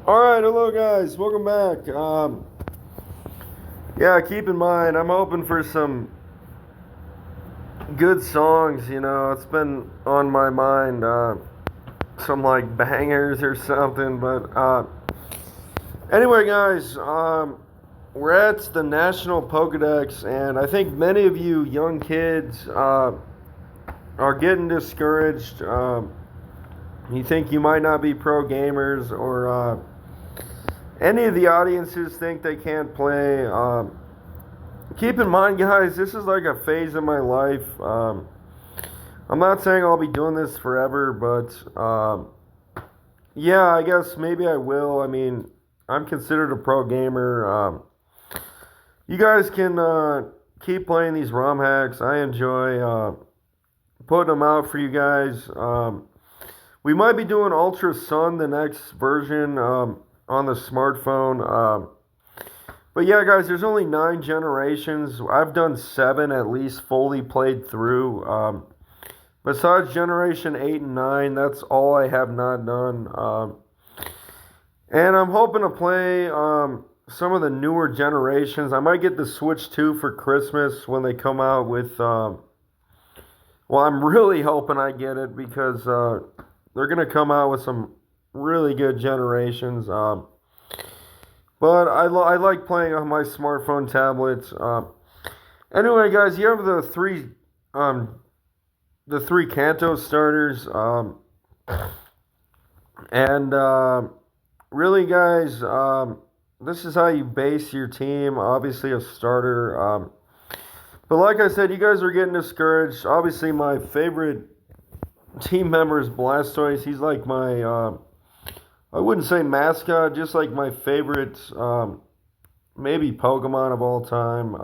All right, hello guys, welcome back. Yeah, keep in mind, I'm hoping for some good songs. It's been on my mind, some like bangers or something. But anyway, guys, we're at the National Pokedex, and I think many of you young kids are getting discouraged. You think you might not be pro gamers, or any of the audiences think they can't play. Keep in mind, guys, this is like a phase of my life. I'm not saying I'll be doing this forever, but yeah, I guess maybe I will. I mean, I'm considered a pro gamer. You guys can keep playing these ROM hacks. I enjoy putting them out for you guys. We might be doing Ultra Sun, the next version, on the smartphone. But yeah, guys, there's only 9 generations. I've done 7 at least fully played through. Besides Generation 8 and 9, that's all I have not done. And I'm hoping to play some of the newer generations. I might get the Switch 2 for Christmas when they come out with. Well, I'm really hoping I get it because they're going to come out with some really good generations. But I like playing on my smartphone tablets. Anyway, guys, you have um, the three Kanto starters, and really, guys, this is how you base your team. Obviously, a starter. But like I said, you guys are getting discouraged. Obviously, my favorite team member is Blastoise. He's like my I wouldn't say mascot, just like my favorite, maybe Pokemon of all time.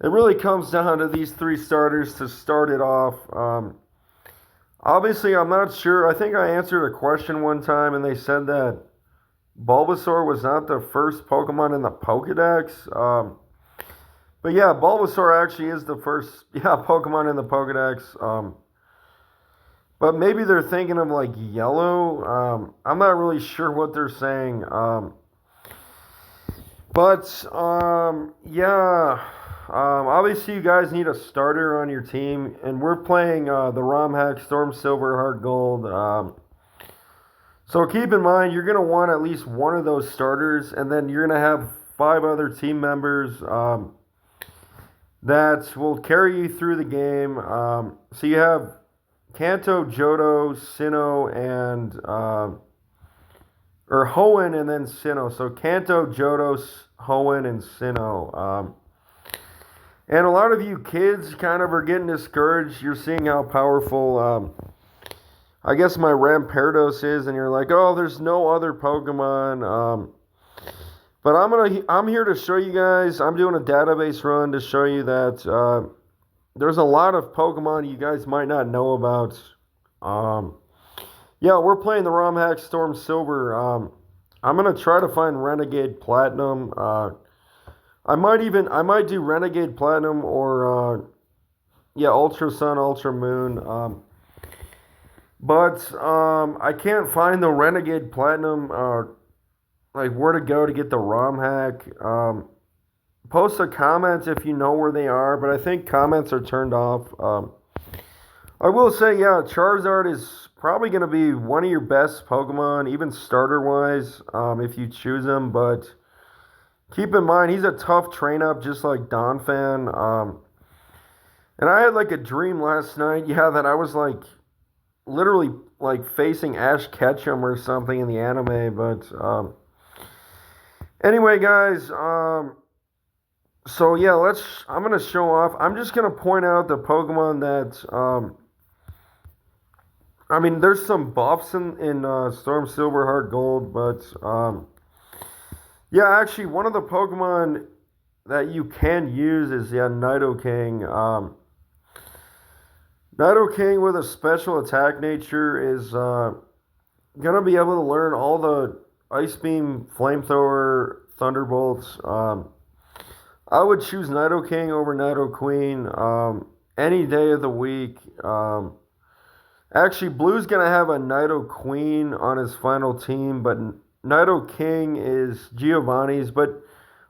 It really comes down to these 3 starters to start it off. Obviously, I'm not sure. I think I answered a question one time, and they said that Bulbasaur was not the first Pokemon in the Pokedex. But yeah, Bulbasaur actually is the first, yeah, Pokemon in the Pokedex. But maybe they're thinking of like yellow. I'm not really sure what they're saying. But yeah. Obviously, you guys need a starter on your team, and we're playing the ROM hack Storm Silver Heart Gold. So keep in mind, you're gonna want at least one of those starters, and then you're gonna have 5 other team members that will carry you through the game. So you have Kanto, Johto, Sinnoh, and or Hoenn, and then Sinnoh. So Kanto, Johto, Hoenn, and Sinnoh. And a lot of you kids kind of are getting discouraged. You're seeing how powerful, I guess, my Rampardos is, and you're like, oh, there's no other Pokemon. But I'm here to show you guys. I'm doing a database run to show you that there's a lot of Pokemon you guys might not know about. Um, yeah, we're playing the ROM hack Storm Silver. I'm gonna try to find Renegade Platinum. I might do Renegade Platinum or yeah, Ultra Sun, Ultra Moon. But I can't find the Renegade Platinum. Like where to go to get the ROM hack. Post a comment if you know where they are, but I think comments are turned off. I will say, yeah, Charizard is probably going to be one of your best Pokemon, even starter wise, if you choose him. But keep in mind, he's a tough train up, just like Donphan. And I had like a dream last night, yeah, that I was like literally like facing Ash Ketchum or something in the anime. But anyway, guys, so yeah, I'm gonna show off. I'm just gonna point out the Pokemon that I mean, there's some buffs in Storm Silver Heart Gold, but yeah, actually, one of the Pokemon that you can use is yeah, Nidoking. Nidoking with a special attack nature is gonna be able to learn all the Ice Beam, Flamethrower, Thunderbolts. I would choose Nidoking over Nidoqueen any day of the week. Actually, Blue's going to have a Nidoqueen on his final team, but Nidoking is Giovanni's. But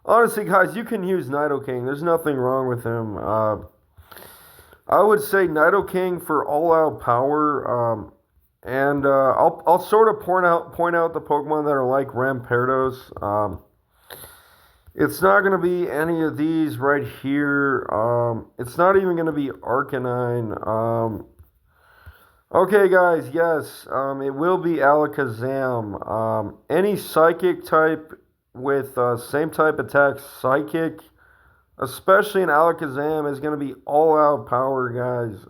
honestly, guys, you can use Nidoking. There's nothing wrong with him. I would say Nidoking for all-out power. And I'll sort of point out the Pokemon that are like Rampardos. It's not going to be any of these right here. It's not even going to be Arcanine. Okay, guys, yes, it will be Alakazam. Any Psychic type with same type attack, Psychic, especially in Alakazam, is going to be all-out power, guys.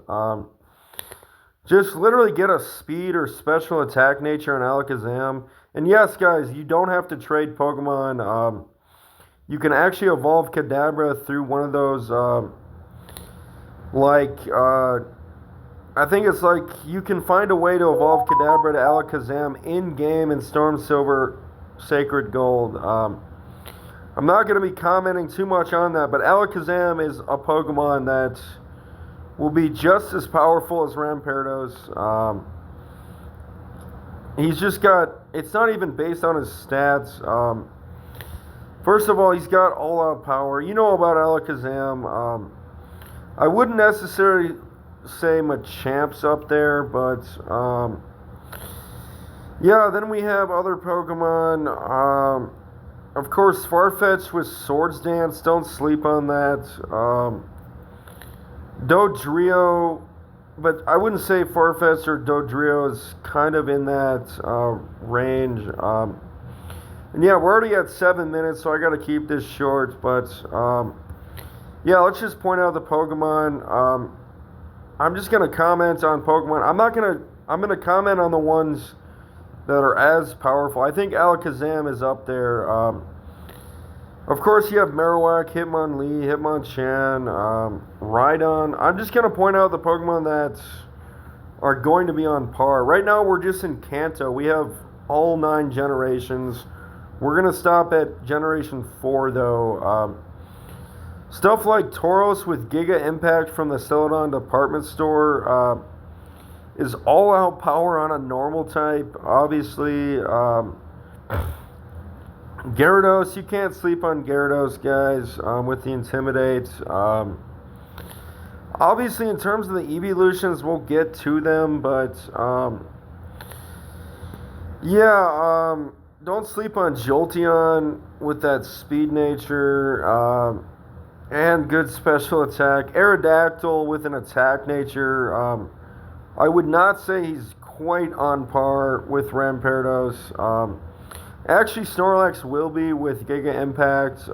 Just literally get a speed or special attack nature on Alakazam. And yes, guys, you don't have to trade Pokemon. You can actually evolve Kadabra through one of those, I think it's like you can find a way to evolve Kadabra to Alakazam in-game in Storm Silver Sacred Gold. I'm not going to be commenting too much on that, but Alakazam is a Pokemon that will be just as powerful as Rampardos. He's just got, it's not even based on his stats. First of all, he's got all-out power. You know about Alakazam. I wouldn't necessarily say Machamp's up there, but yeah, then we have other Pokemon. Of course, Farfetch with Swords Dance. Don't sleep on that. Dodrio, but I wouldn't say Farfetch or Dodrio is kind of in that range. And yeah, we're already at 7 minutes, so I got to keep this short. But yeah, let's just point out the Pokemon. I'm just gonna comment on Pokemon. I'm gonna comment on the ones that are as powerful. I think Alakazam is up there. Of course, you have Marowak, Hitmonlee, Hitmonchan, Rhydon. I'm just going to point out the Pokemon that are going to be on par. Right now, we're just in Kanto. We have all 9 generations. We're going to stop at Generation 4, though. Stuff like Tauros with Giga Impact from the Celadon department store is all-out power on a normal type, obviously. Gyarados, you can't sleep on Gyarados, guys, with the Intimidate. Obviously, in terms of the evolutions, we'll get to them, but yeah, don't sleep on Jolteon with that speed nature and good special attack. Aerodactyl with an attack nature. I would not say he's quite on par with Rampardos. Actually, Snorlax will be with Giga Impact.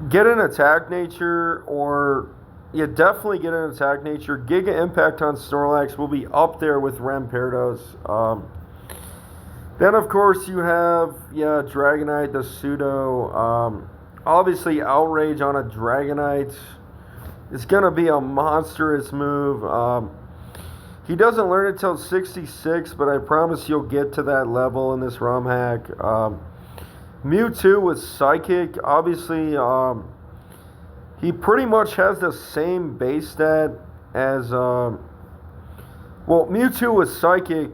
Get an attack nature, or yeah, definitely get an attack nature. Giga Impact on Snorlax will be up there with Rampardos. Then, of course, you have, yeah, Dragonite, the pseudo. Obviously, Outrage on a Dragonite is going to be a monstrous move. He doesn't learn it till 66, but I promise you'll get to that level in this ROM hack. Mewtwo with Psychic, obviously, he pretty much has the same base stat as, well, Mewtwo with Psychic,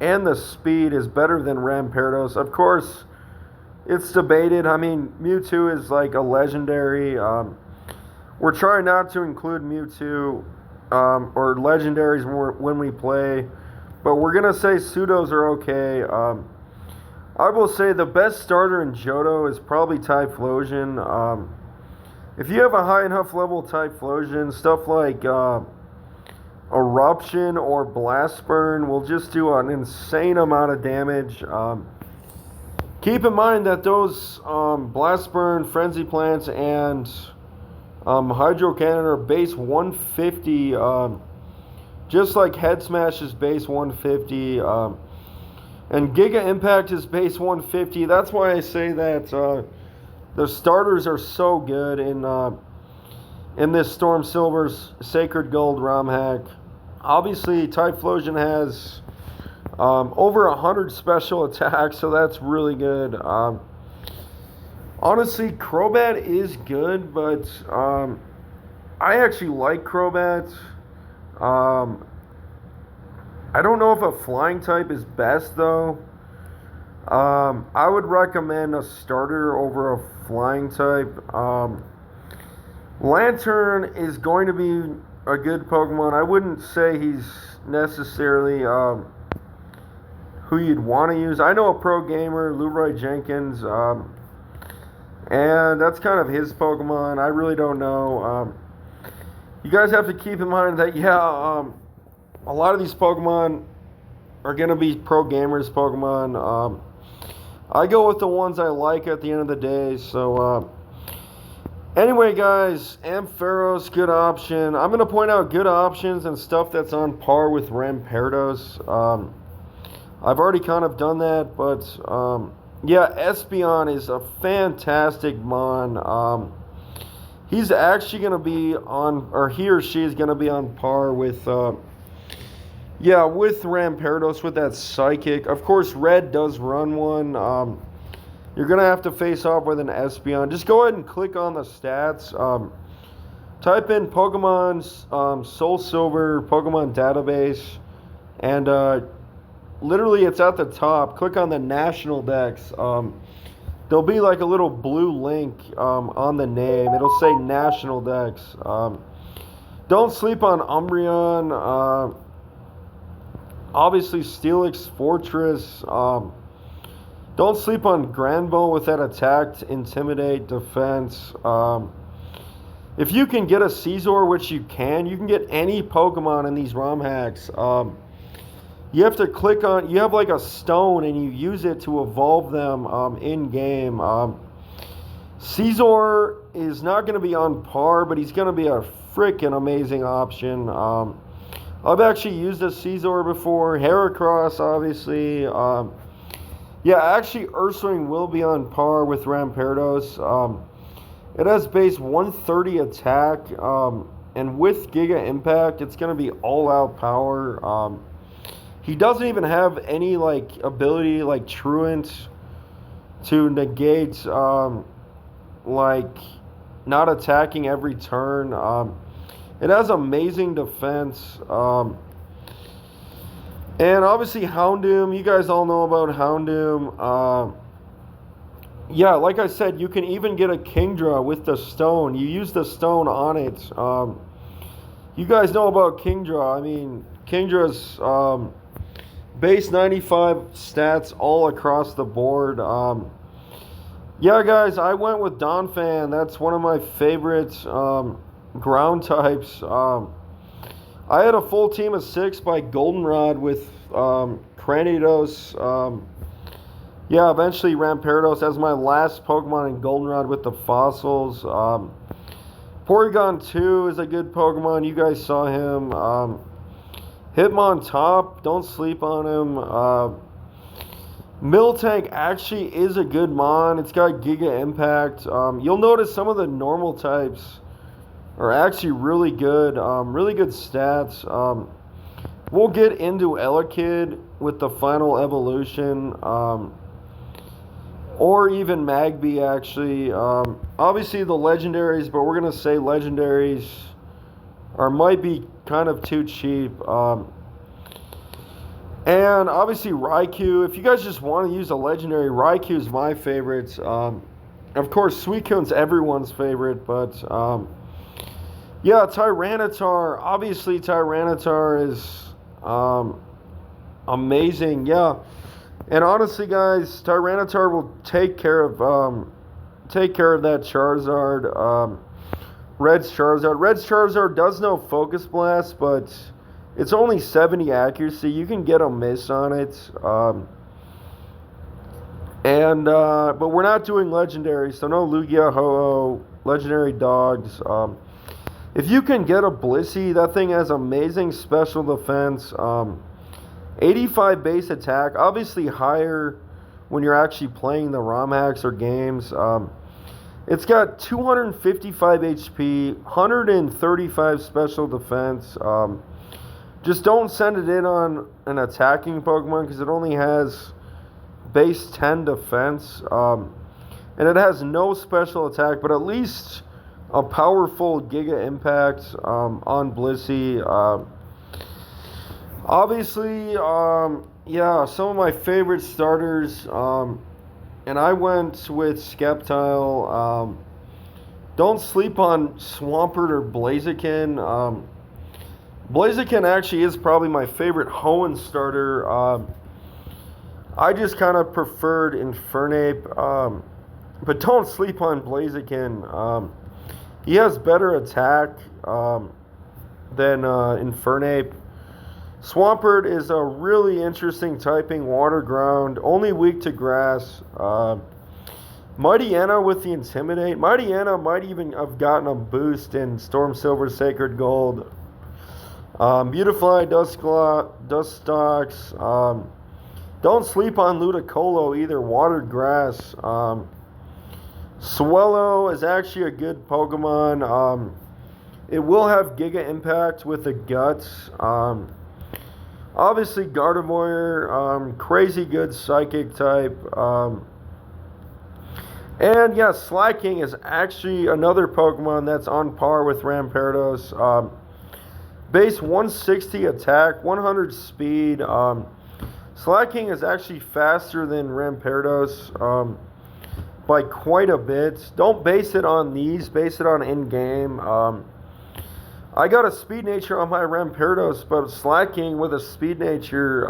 and the speed is better than Rampardos. Of course, it's debated. I mean, Mewtwo is like a legendary. We're trying not to include Mewtwo or legendaries when we play, but we're going to say pseudos are okay. I will say the best starter in Johto is probably Typhlosion. If you have a high enough level Typhlosion, stuff like Eruption or Blast Burn will just do an insane amount of damage. Keep in mind that those Blast Burn, Frenzy Plants, and Hydro Cannon are base 150, just like Head Smash is base 150, and Giga Impact is base 150. That's why I say that the starters are so good in this Storm Silver's Sacred Gold ROM hack. Obviously, Typhlosion has over 100 special attacks, so that's really good. Honestly, Crobat is good, but I actually like Crobat. Um, I don't know if a flying type is best though. I would recommend a starter over a flying type. Lantern is going to be a good Pokemon. I wouldn't say he's necessarily who you'd want to use. I know a pro gamer, Leroy Jenkins, and that's kind of his Pokemon. I really don't know. You guys have to keep in mind that, a lot of these Pokemon are going to be pro gamers Pokemon. I go with the ones I like at the end of the day. So, anyway, guys, Ampharos, good option. I'm going to point out good options and stuff that's on par with Rampardos. I've already kind of done that, but Espeon is a fantastic Mon. He's actually going to be on, or he or she is going to be on par with, with Rampardos with that Psychic. Of course, Red does run one. You're going to have to face off with an Espeon. Just go ahead and click on the stats. Type in Pokemon's Soul Silver Pokemon database, and literally it's at the top. Click on the National Dex. There'll be like a little blue link on the name. It'll say National Dex. Don't sleep on Umbreon. Obviously, Steelix, Fortress. Don't sleep on Granbull with that attack, intimidate, defense. If you can get a Scizor, which you can get any Pokemon in these ROM hacks. You have to click on, you have like a stone and you use it to evolve them in game. Scizor is not going to be on par, but he's going to be a freaking amazing option. I've actually used a Scizor before. Heracross, obviously. Actually, Ursaring will be on par with Rampardos. It has base 130 attack, and with Giga Impact, it's going to be all-out power. He doesn't even have any ability like Truant to negate not attacking every turn. It has amazing defense. And obviously Houndoom, you guys all know about Houndoom. Like I said, you can even get a Kingdra with the stone. You use the stone on it. You guys know about Kingdra. I mean, Kingdra's base 95 stats all across the board. Guys, I went with Donphan. That's one of my favorite ground types. I had a full team of 6 by Goldenrod with Cranidos. Eventually Rampardos as my last Pokemon in Goldenrod with the fossils. Porygon 2 is a good Pokemon. You guys saw him. Hitmontop, don't sleep on him. Miltank actually is a good Mon. It's got Giga Impact. You'll notice some of the normal types are actually really good stats. We'll get into Elekid with the final evolution, or even Magby actually. Obviously the legendaries, but we're going to say legendaries might be kind of too cheap. And obviously Raikou. If you guys just want to use a legendary, Raikou is my favorite. Of course, Suicune's everyone's favorite, but Tyranitar. Obviously, Tyranitar is amazing. Yeah, and honestly, guys, Tyranitar will take care of that Charizard. Red's Charizard. Red's Charizard does know Focus Blast, but it's only 70 accuracy. You can get a miss on it. But we're not doing legendary, so no Lugia, Ho-Oh, legendary dogs. If you can get a Blissey, that thing has amazing special defense. 85 base attack, obviously higher when you're actually playing the ROM hacks or games. It's got 255 HP, 135 special defense. Just don't send it in on an attacking Pokemon because it only has base 10 defense. And it has no special attack, but at least a powerful Giga Impact on Blissey. Obviously, yeah, some of my favorite starters, and I went with Skeptile. Don't sleep on Swampert or Blaziken. Blaziken actually is probably my favorite Hoenn starter. I just kind of preferred Infernape, but don't sleep on Blaziken. He has better attack than Infernape. Swampert is a really interesting typing, water ground, only weak to grass. Mightyena with the Intimidate. Mightyena might even have gotten a boost in Storm Silver Sacred Gold. Beautifly Dustox. Don't sleep on Ludicolo either, watered grass. Swellow is actually a good Pokemon. It will have Giga Impact with the Guts. Obviously, Gardevoir, crazy good Psychic type. And yeah, Slaking is actually another Pokemon that's on par with Rampardos. Base 160 attack, 100 speed. Slaking is actually faster than Rampardos by quite a bit. Don't base it on these, base it on in-game. I got a Speed Nature on my Rampardos, but Slaking with a Speed Nature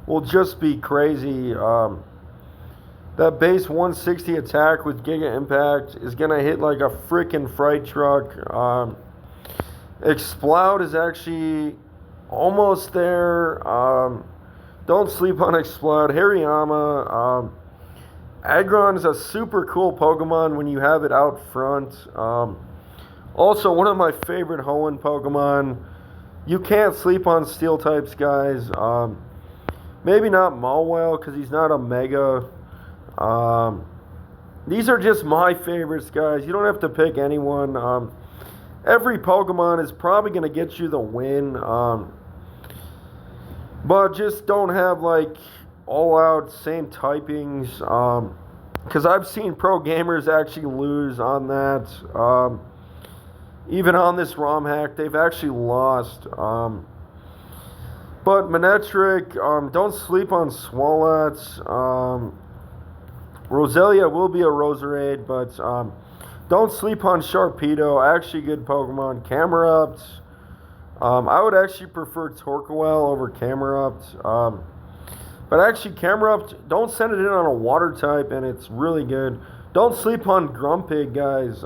will just be crazy. That base 160 attack with Giga Impact is going to hit like a freaking freight truck. Exploud is actually almost there. Don't sleep on Exploud. Hariyama. Aggron is a super cool Pokemon when you have it out front. Also, one of my favorite Hoenn Pokemon. You can't sleep on Steel types, guys. Maybe not Malwell because he's not a Mega. These are just my favorites, guys. You don't have to pick anyone. Every Pokemon is probably going to get you the win. But just don't have like all out same typings. Because I've seen pro gamers actually lose on that. Even on this ROM hack, they've actually lost. But Manectric, don't sleep on Swallots. Roselia will be a Roserade, but don't sleep on Sharpedo. Actually, good Pokemon. Camerupt. I would actually prefer Torkoal over Camerupt. But actually, Camerupt, don't send it in on a water type, and it's really good. Don't sleep on Grumpig, guys.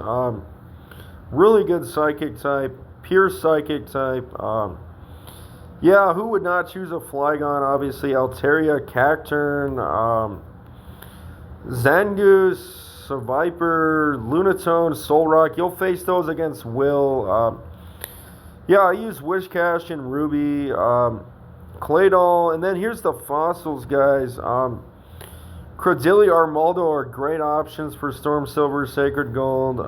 Really good Psychic type. Pure Psychic type. Yeah, who would not choose a Flygon? Obviously, Altaria, Cacturn, Zangoose, Seviper, Lunatone, Solrock. You'll face those against Will. Yeah, I use Wishcash and Ruby, Claydol, and then here's the fossils, guys. Credillia, Armaldo are great options for Storm Silver, Sacred Gold.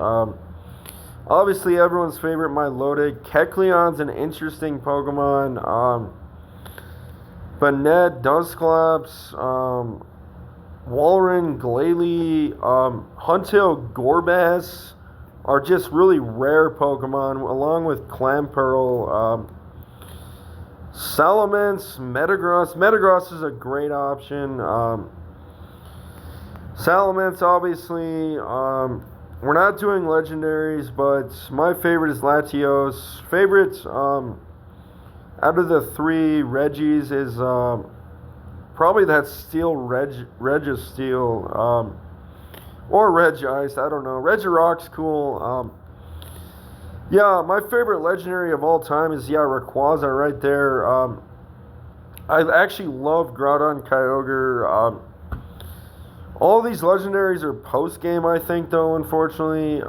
Obviously, everyone's favorite, Milotic. Kecleon's an interesting Pokemon. Banette, Dusclops, Walrein, Glalie, Huntail, Gorbas are just really rare Pokemon, along with Clamperl. Salamence, Metagross. Metagross is a great option. Salamence, obviously. We're not doing legendaries, but my favorite is Latios. Favorite out of the three Regis is probably that Steel Registeel, or Regice, I don't know. Regirock's cool. Yeah, my favorite legendary of all time is, Rayquaza right there. I actually love Groudon, Kyogre. All these legendaries are post-game, I think, though, unfortunately.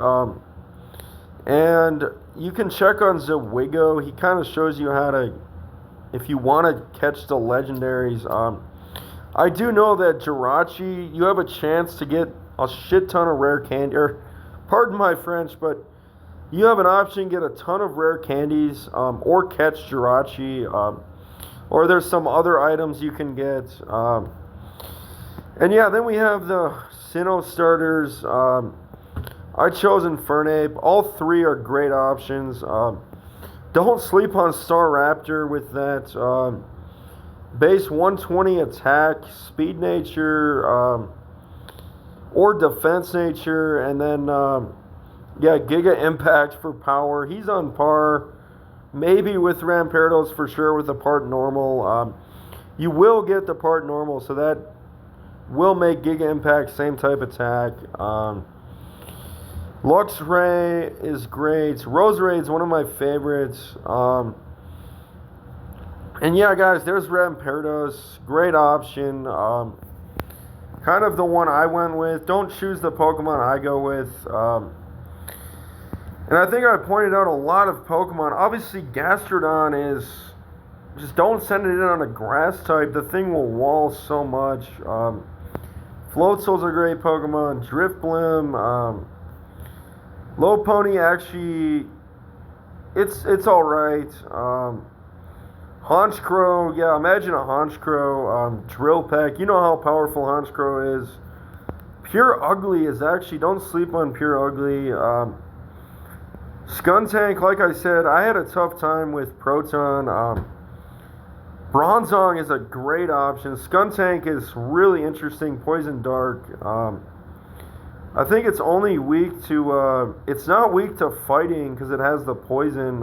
And you can check on Zawigo. He kind of shows you how to, if you want to catch the legendaries. I do know that Jirachi, you have a chance to get a shit ton of rare candy. Or, pardon my French, but you have an option to get a ton of rare candies, or catch Jirachi. Or there's some other items you can get. And yeah, then we have the Sinnoh starters. I chose Infernape. All three are great options. Don't sleep on Staraptor with that. Base 120 attack, speed nature, or defense nature, and then, yeah, Giga Impact for power. He's on par, maybe with Rampardos for sure with the part normal. You will get the part normal, so that will make Giga Impact same type attack. Luxray is great. Roserade is one of my favorites. And yeah, guys, there's Rampardos. Great option. Kind of the one I went with. Don't choose the Pokemon I go with. And I think I pointed out a lot of Pokemon. Obviously, Gastrodon is... Just don't send it in on a grass type. The thing will wall so much. Floatzel's a great Pokemon. Drifblim. Lopunny actually... It's alright. Honchkrow, yeah, imagine a Honchkrow, Drill Peck. You know how powerful Honchkrow is. Pure Ugly is actually, don't sleep on Pure Ugly. Skuntank, like I said, I had a tough time with Proton. Bronzong is a great option. Skuntank is really interesting. Poison Dark. I think it's only weak to, it's not weak to fighting because it has the poison.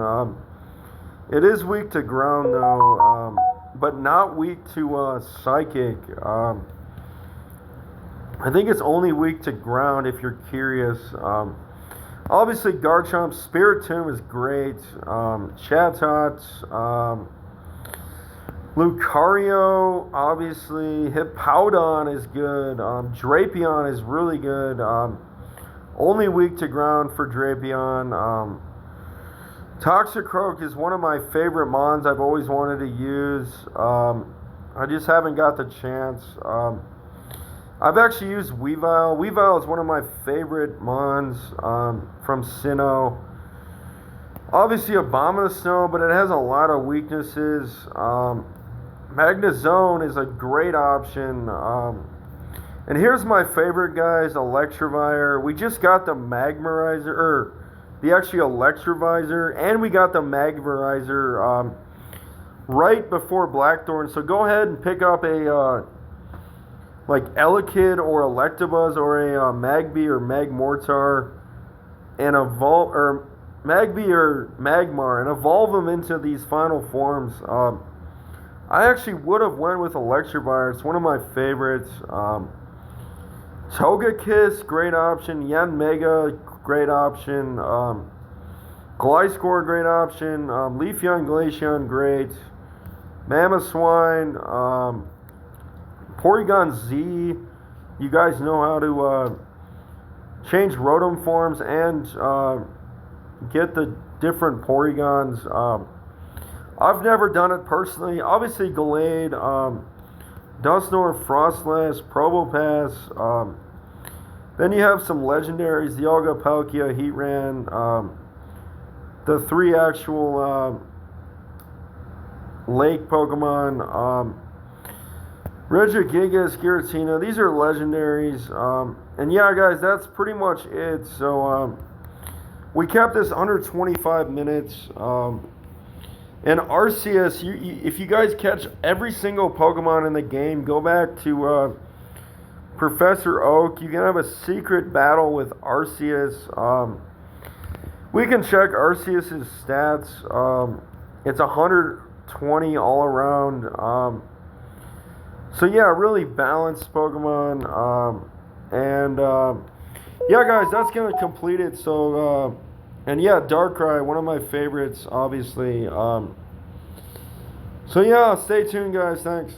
It is weak to ground though, but not weak to psychic. I think it's only weak to ground if you're curious. Obviously, Garchomp, Spiritomb is great. Chatot, Lucario, obviously. Hippowdon is good. Drapion is really good. Only weak to ground for Drapion. Toxicroak is one of my favorite mons I've always wanted to use. I just haven't got the chance. I've actually used Weavile. Weavile is one of my favorite mons from Sinnoh. Obviously Abomasnow, but it has a lot of weaknesses. Magnezone is a great option. And here's my favorite, guys, Electivire. We just got the Magmarizer, the actually Electivire, and we got the Magmarizer right before Blackthorn. So go ahead and pick up a like Elekid or Electabuzz or a Magby or Magmortar and evolve, or Magby or Magmar, and evolve them into these final forms. I actually would have went with Electivire. It's one of my favorites. Togekiss, great option. Yanmega, great option. Gliscor, great option. Leafeon, Glaceon, great. Mamoswine, Porygon Z. You guys know how to change Rotom forms and get the different Porygons. I've never done it personally. Obviously, Gallade, Dusknoir, Frostlass, Probopass. Then you have some legendaries: Dialga, Palkia, Heatran, the three actual lake Pokemon, Regigigas, Giratina. These are legendaries. And yeah, guys, that's pretty much it. So we kept this under 25 minutes. And Arceus, if you guys catch every single Pokemon in the game, go back to Professor Oak. You can have a secret battle with Arceus. We can check Arceus' stats. It's 120 all around. So yeah, really balanced Pokemon. Yeah, guys, that's going to complete it. So, and yeah, Darkrai, one of my favorites, obviously. So yeah, stay tuned, guys. Thanks.